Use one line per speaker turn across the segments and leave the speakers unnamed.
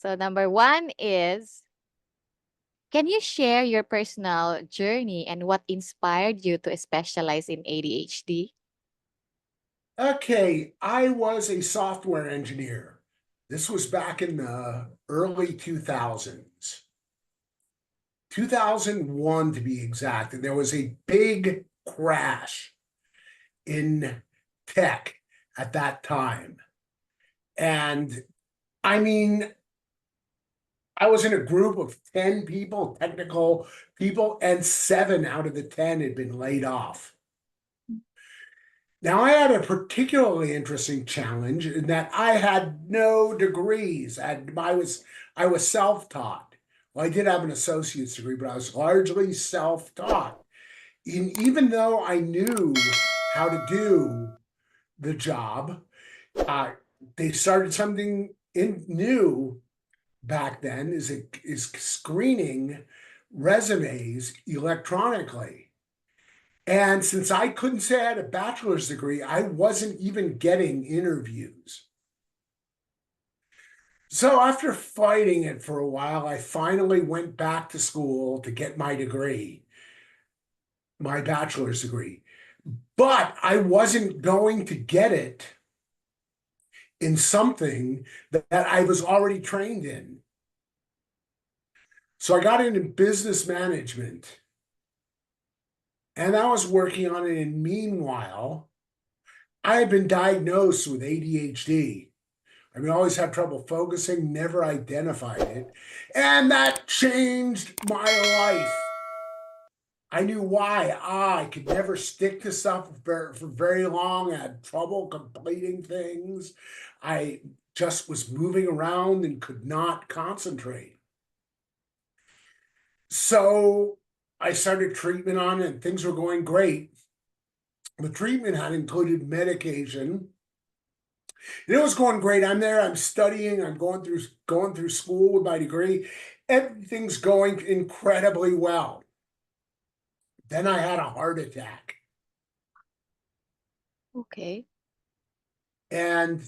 So number one is, can you share your personal journey and what inspired you to specialize in ADHD?
Okay, I was a software engineer. This was back in the early 2000s, 2001 to be exact. And there was a big crash in tech at that time. And I mean, I was in a group of 10 people, technical people, and 7 out of the 10 had been laid off. Now, I had a particularly interesting challenge in that I had no degrees. I was self-taught. Well, I did have an associate's degree, but I was largely self-taught. Even though I knew how to do the job, uh, they started something new back then is screening resumes electronically. And since I couldn't say I had a bachelor's degree, I wasn't even getting interviews. So after fighting it for a while, I finally went back to school to get my degree, my bachelor's degree. But I wasn't going to get it in something that I was already trained in. So I got into business management and I was working on it. And meanwhile, I had been diagnosed with ADHD. I mean, I always had trouble focusing, never identified it. And that changed my life. I knew why. I could never stick to stuff for very long. I had trouble completing things. I just was moving around and could not concentrate. So I started treatment on it and things were going great. The treatment had included medication. And it was going great. I'm there, I'm studying, I'm going through school with my degree. Everything's going incredibly well. Then I had a heart attack.
Okay.
And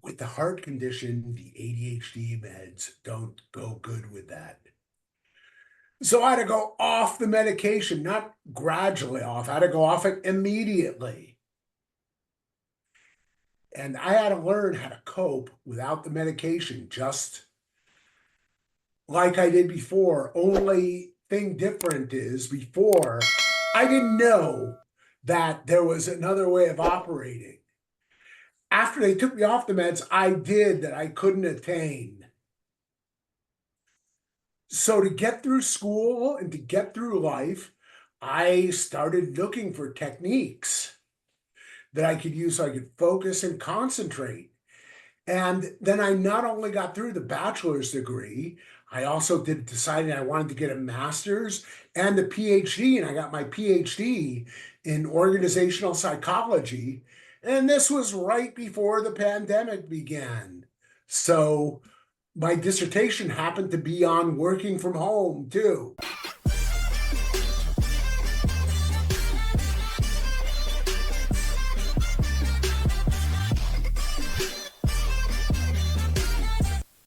with the heart condition, the ADHD meds don't go good with that. So I had to go off the medication, not gradually off. I had to go off it immediately. And I had to learn how to cope without the medication, just like I did before. Only thing different is before I didn't know that there was another way of operating. After they took me off the meds, I did that I couldn't attain. So to get through school and to get through life, I started looking for techniques that I could use so I could focus and concentrate. And then I not only got through the bachelor's degree, I also decided I wanted to get a master's and a PhD, and I got my PhD in organizational psychology. And this was right before the pandemic began. So my dissertation happened to be on working from home too.